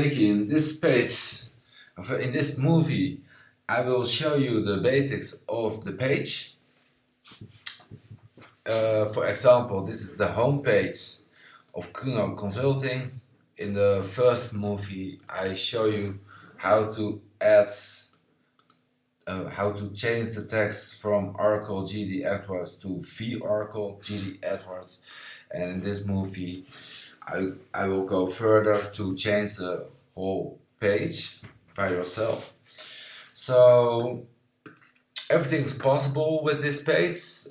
In this page, in this movie, I will show you the basics of the page. For example, this is the homepage of Kuno Consulting. In the first movie, I show you how to add, how to change the text from Oracle GD Edwards to V Oracle GD Edwards. And in this movie, I will go further to change the whole page by yourself. So everything is possible with this page.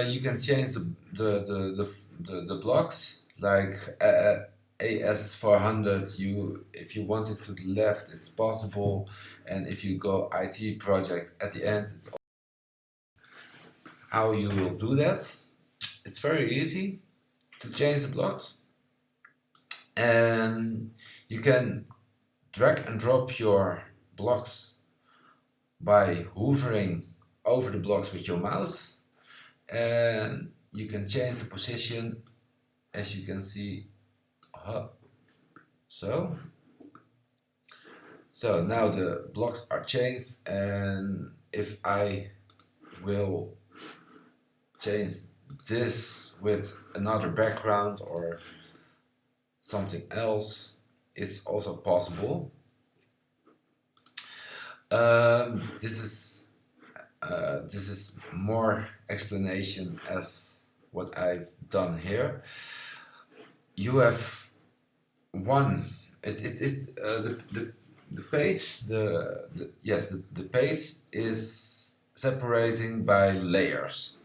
You can change the blocks like AS400. If you want it to the left, it's possible, and if you go IT project at the end, it's how you will do that. It's very easy to change the blocks, and you can drag and drop your blocks by hovering over the blocks with your mouse, and you can change the position, as you can see. So now the blocks are changed, and if I will change this with another background or something else, it's also possible. This is more explanation as what I've done here. You have one. The page. The page is separating by layers,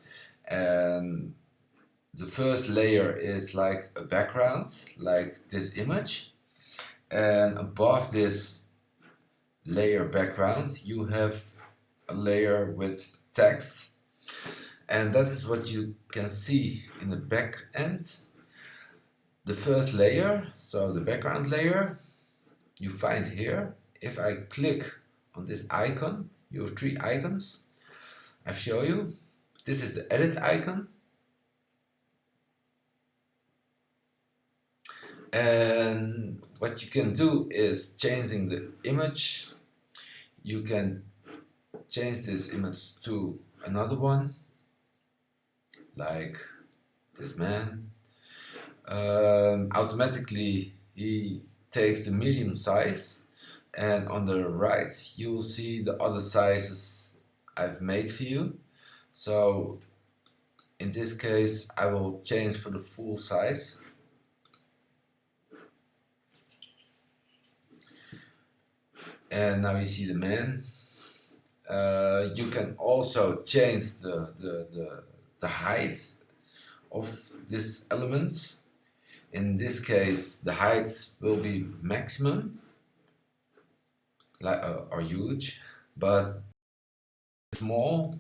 and the first layer is like a background, like this image, and above this layer background you have a layer with text, and that is what you can see in the back end. The first layer, so the background layer, you find here. If I click on this icon, you have three icons. I show you. This is the edit icon, and what you can do is changing the image. You can change this image to another one, like this man. Automatically he takes the medium size, and on the right you'll see the other sizes I've made for you. So in this case I will change for the full size. And now you see the man. You can also change the height of this element. In this case, the height will be maximum, like or huge, but small,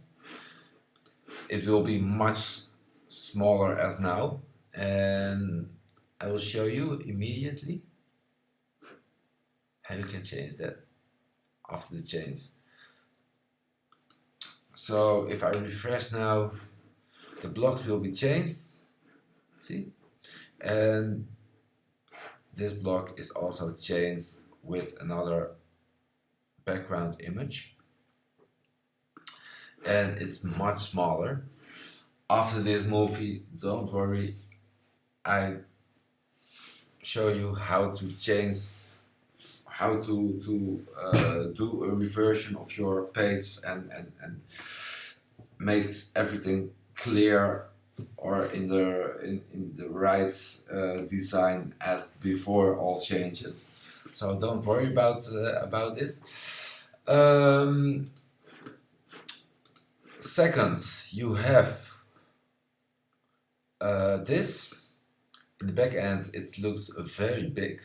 it will be much smaller as now, and I will show you immediately how you can change that after the change. So if I refresh now, the blocks will be changed, see? And this block is also changed with another background image, and it's much smaller. After this movie, don't worry, I show you how to change, how to do a reversion of your page and makes everything clear or in the right design as before all changes. So don't worry about this. Second, you have this. In the back end it looks very big.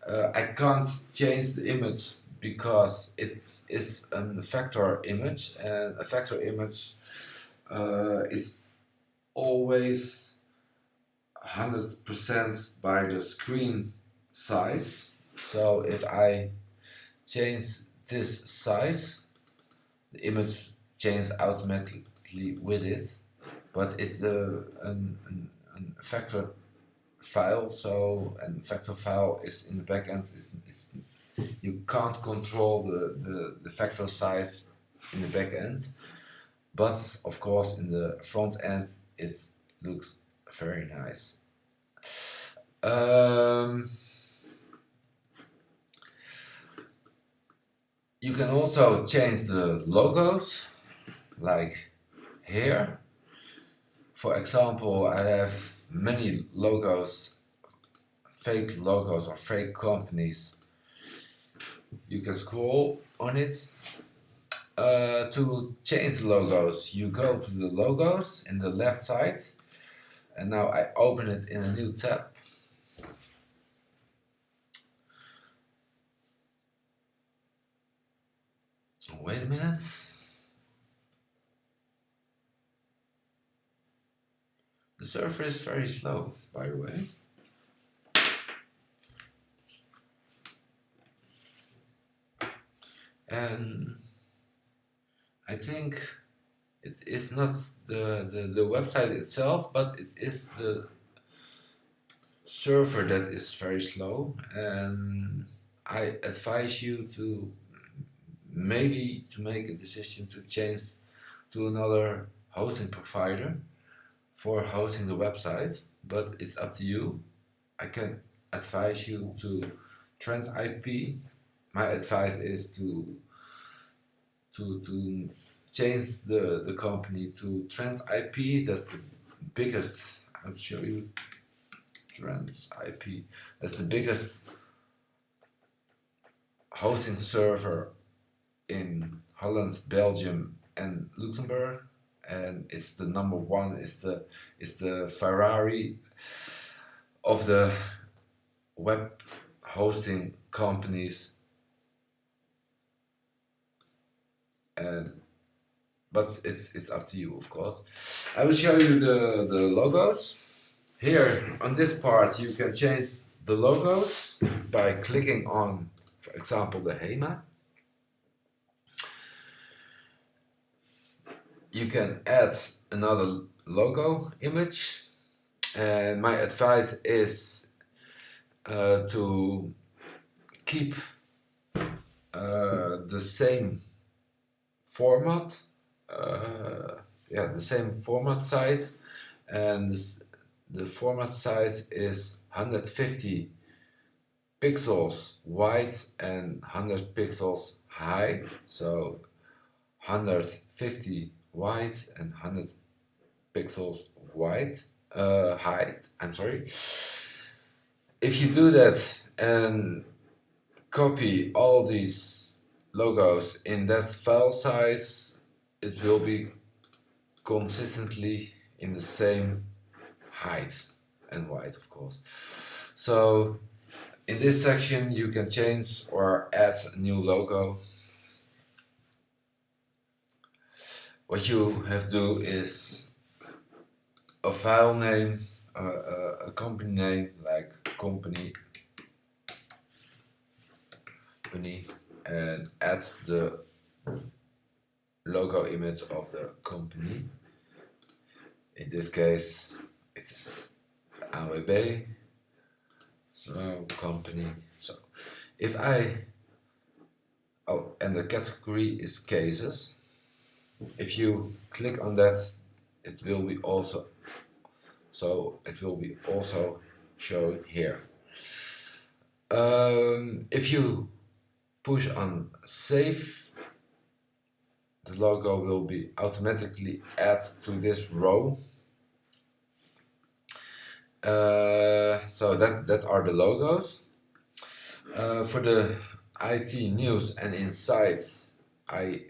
I can't change the image because it is a vector image, and a vector image is always 100% by the screen size. So if I change this size, the image changes automatically with it, but it's a vector file. So, and vector file is in the backend. You can't control the vector size in the backend, but of course in the front end it looks very nice. You can also change the logos, like here. For example, I have many logos, fake logos or fake companies. You can scroll on it. To change the logos, you go to the logos in the left side, and now I open it in a new tab. Wait a minute. The server is very slow, by the way. And I think it is not the website itself, but it is the server that is very slow. And I advise you to maybe to make a decision to change to another hosting provider for hosting the website, but it's up to you. I can advise you to trans IP. My advice is to change the company to trans IP. That's the biggest. I'll show you trans IP. That's the biggest hosting server in Holland, Belgium, and Luxembourg, and it's the number one. It's the Ferrari of the web hosting companies. And but it's up to you, of course. I will show you the logos. Here on this part you can change the logos by clicking on, for example, the HEMA. You can add another logo image, and my advice is to keep the same format, the same format size, and the format size is 150 pixels wide and 100 pixels high, so 150 wide and 100 pixels wide height. I'm sorry. If you do that and copy all these logos in that file size, it will be consistently in the same height and width, of course. So in this section you can change or add a new logo. What you have to do is a file name, a company name, like company, and add the logo image of the company. In this case it is AWB, so company. So if and the category is cases. If you click on that, it will be also shown here. If you push on save, the logo will be automatically added to this row. So that are the logos. For the IT news and insights, I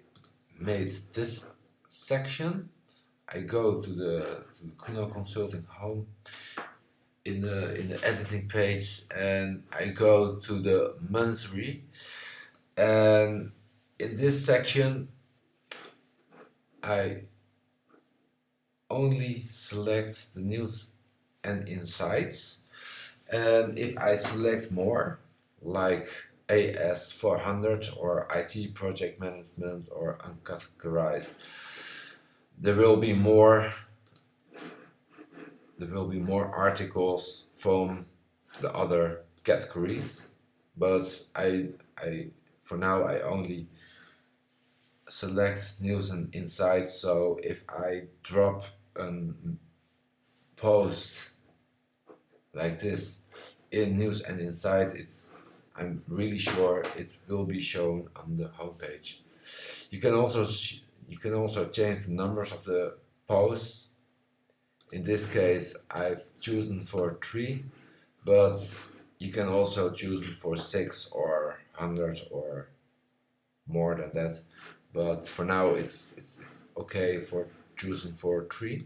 made this section. I go to the Kuno Consulting home in the editing page, and I go to the monthly, and in this section I only select the news and insights, and if I select more, like AS400 or IT project management or uncategorized, there will be more there will be more articles from the other categories, but I for now I only select news and insights. So if I drop a post like this in news and insight, I'm really sure it will be shown on the homepage. You can also change the numbers of the posts. In this case, I've chosen for 3, but you can also choose for 6 or 100 or more than that. But for now, it's okay for choosing for 3.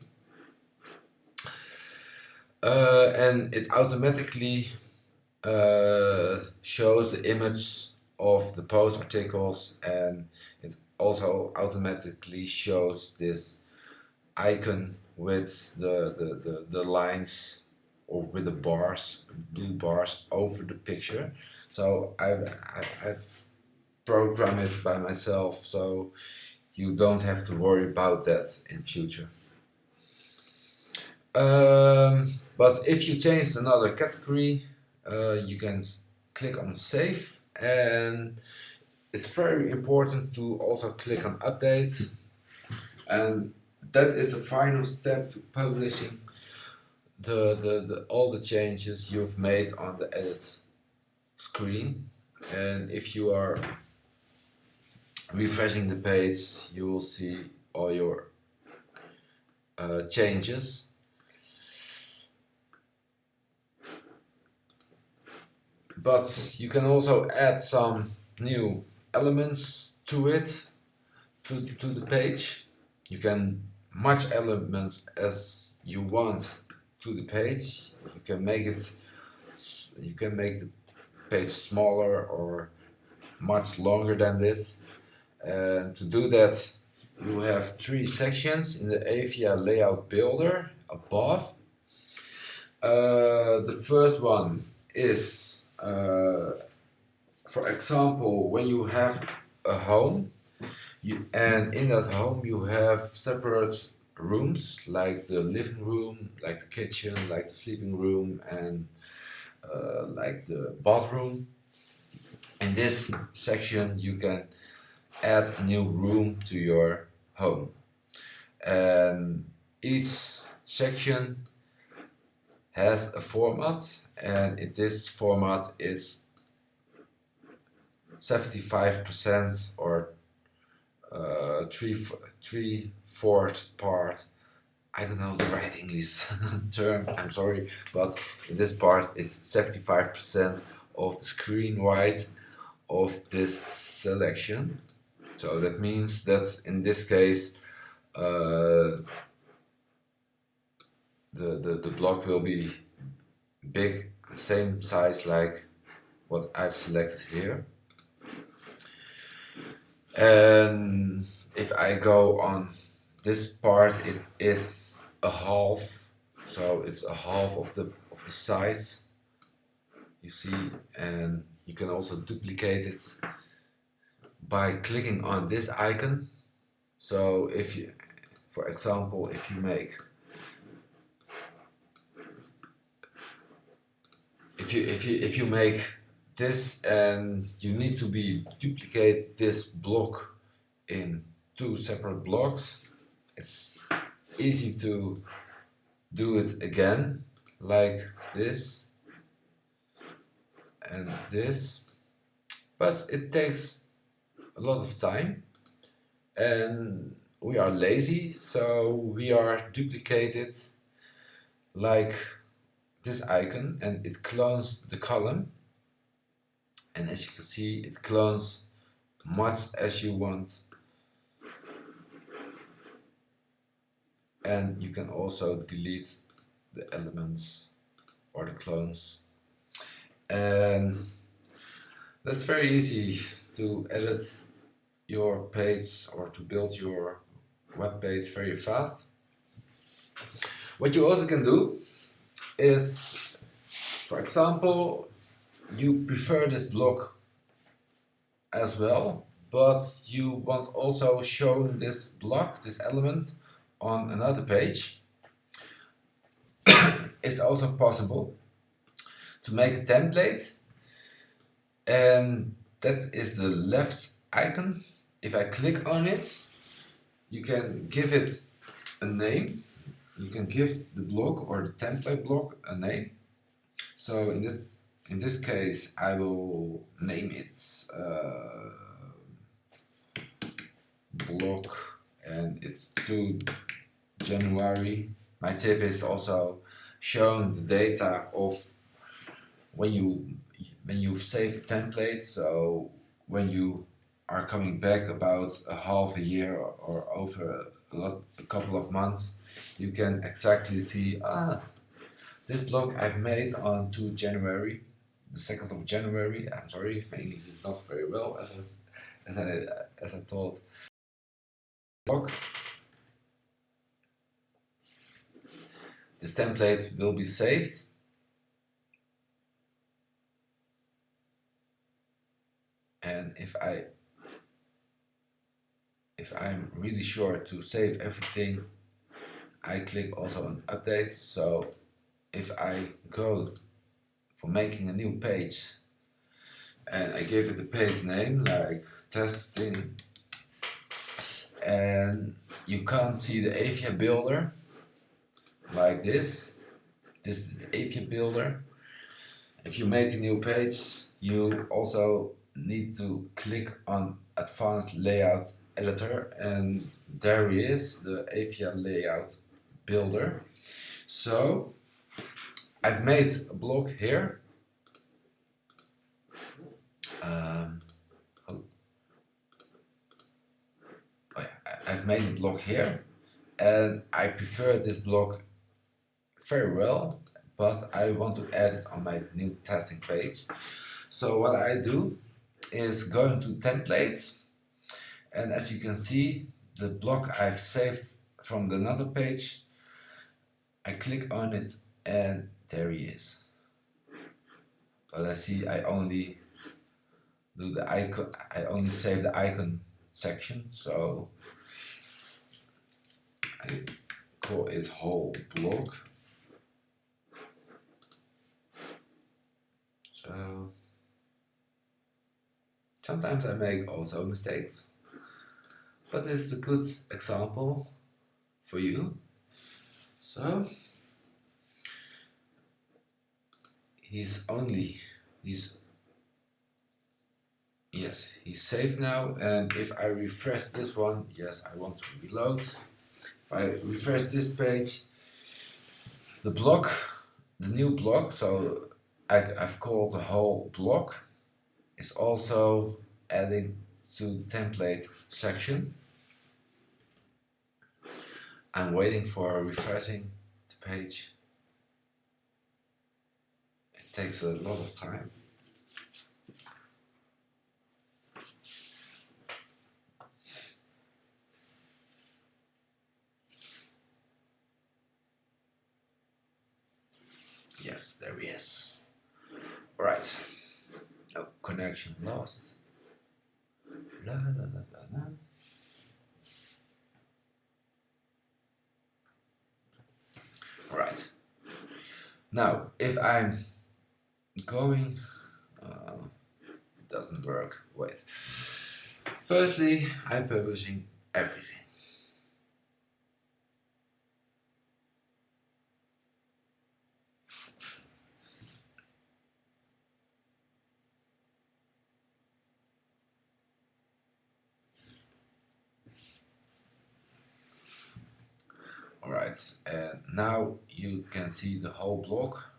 And it automatically shows the image of the post articles, and it also automatically shows this icon with the lines, or with the bars, blue bars over the picture. So I've programmed it by myself, so you don't have to worry about that in future. But if you change another category, you can click on save, and it's very important to also click on update, and that is the final step to publishing all the changes you've made on the edit screen. And if you are refreshing the page, you will see all your changes. But you can also add some new elements to it, to the page. You can match elements as you want to the page. You can make the page smaller or much longer than this. And to do that, you have 3 sections in the Avia Layout Builder above. The first one is, for example, when you have a home, and in that home you have separate rooms, like the living room, like the kitchen, like the sleeping room, and like the bathroom. In this section you can add a new room to your home, and each section has a format, and in this format it's 75% or 3/4 part. I don't know the right English term, I'm sorry, but in this part it's 75% of the screen wide of this selection. So that means that in this case the block will be big, same size like what I've selected here. And if I go on this part, it is a half, so it's a half of the size, you see. And you can also duplicate it by clicking on this icon. So if you, for example, if you make if you make this, and you need to duplicate this block in 2 separate blocks, it's easy to do it again, like this and this, but it takes a lot of time, and we are lazy, so we are duplicated like this icon, and it clones the column. And as you can see, it clones much as you want. And you can also delete the elements or the clones. And that's very easy to edit your page or to build your web page very fast. What you also can do is, for example, you prefer this block as well, but you want also show this block, this element, on another page. it's also possible to make a template, and that is the left icon. If I click on it, you can give it a name. You can give the block or the template block a name. So in this case, I will name it block, and it's 2 January. My tip is also showing the data of when you've saved templates. So when you are coming back about a half a year or over a couple of months, you can exactly see, this blog I've made on 2 January, the 2nd of January. I'm sorry, my English is not very well as I thought. Blog. This template will be saved. And if I'm really sure to save everything, I click also on update. So if I go for making a new page and I give it a page name like testing, and you can't see the Avia builder like this. This is the Avia builder. If you make a new page, you also need to click on advanced layout editor, and there he is, the Avia layout builder. So I've made a block here. I've made a block here, and I prefer this block very well, but I want to add it on my new testing page. So what I do is go into templates, and as you can see, the block I've saved from another page, I click on it, and there he is. But I see I only do the icon, I only save the icon section, so I call it whole block. So sometimes I make also mistakes, but it's a good example for you. So he's saved now, and if I refresh this one, yes, I want to reload. If I refresh this page, the block, the new block, so I've called the whole block, is also adding to the template section. I'm waiting for refreshing the page. It takes a lot of time. Yes, there he is. Right. Oh, connection lost. La, la, la, la, la. Right. Now, if I'm going, doesn't work. Wait. Firstly, I'm publishing everything. Alright, and now you can see the whole block.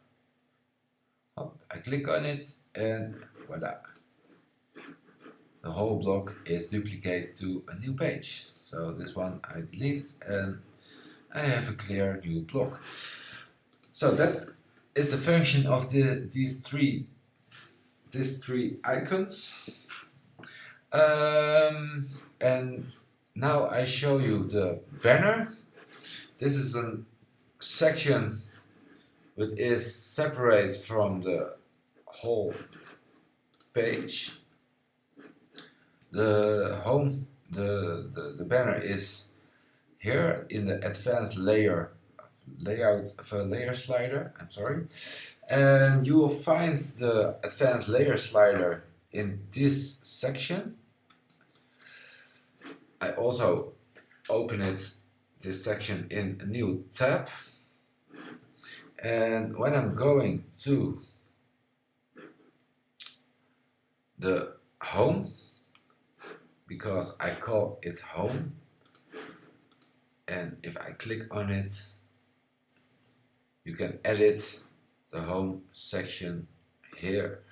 I click on it, and voila. The whole block is duplicated to a new page. So this one I delete, and I have a clear new block. So that is the function of these three icons. And now I show you the banner. This is a section which is separate from the whole page. The banner is here in the advanced layer layer slider. I'm sorry, and you will find the advanced layer slider in this section. I also open this section in a new tab, and when I'm going to the home, because I call it home, and if I click on it, you can edit the home section here.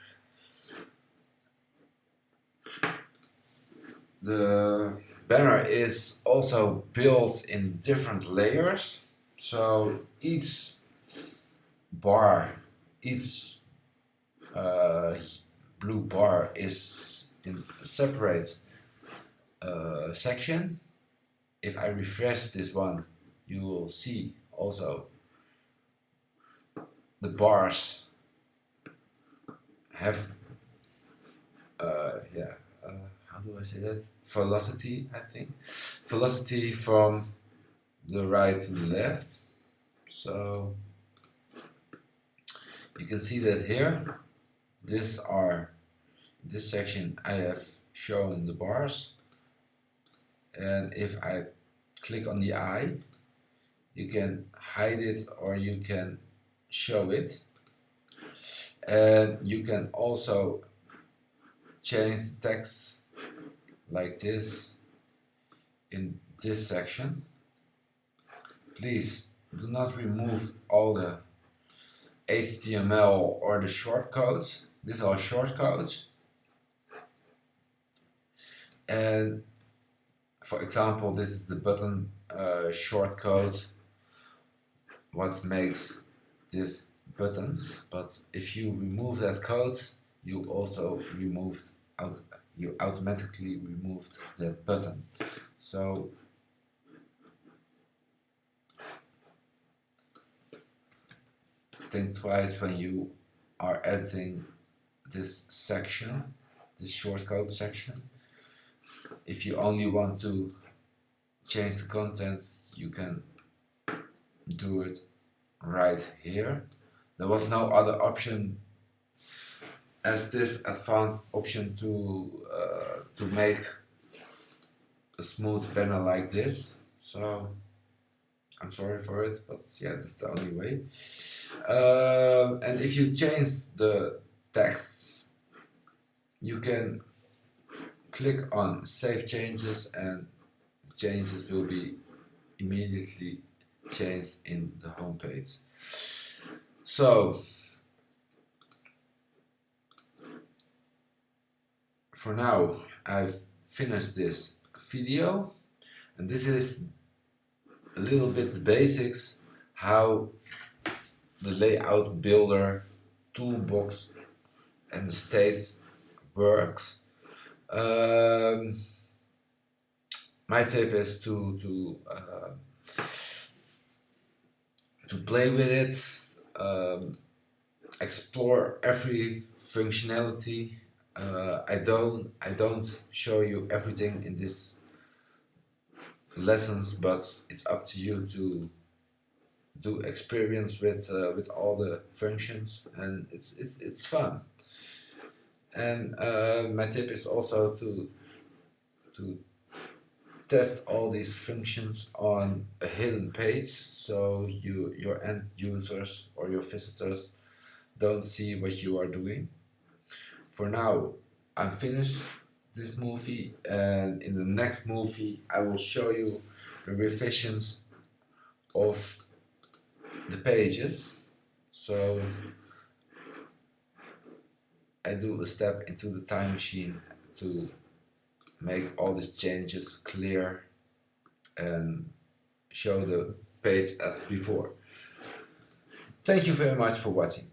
The banner is also built in different layers, so each bar, each blue bar is in a separate section. If I refresh this one, you will see also the bars have how do I say that? Velocity, I think. Velocity from the right to the left. So you can see that here. This section I have shown the bars, and if I click on the eye, you can hide it or you can show it, and you can also change the text like this in this section. Please do not remove all the HTML or the shortcodes. These are shortcodes, and for example, this is the button shortcode, what makes this buttons. But if you remove that code, you also you automatically removed that button. So think twice when you are editing this section, this shortcode section. If you only want to change the content, you can do it right here. There was no other option as this advanced option to make a smooth banner like this. So I'm sorry for it, but yeah, that's the only way. And if you change the text, you can click on Save Changes, and the changes will be immediately changed in the home page. So for now, I've finished this video, and this is a little bit the basics how the layout builder toolbox and the states works. My tip is to play with it, explore every functionality. I don't show you everything in this lessons, but it's up to you to do experience with all the functions, and it's fun. And my tip is also to test all these functions on a hidden page, so your end users or your visitors don't see what you are doing. For now, I'm finished this movie, and in the next movie I will show you the revisions of the pages. So I do a step into the time machine to make all these changes clear and show the page as before. Thank you very much for watching.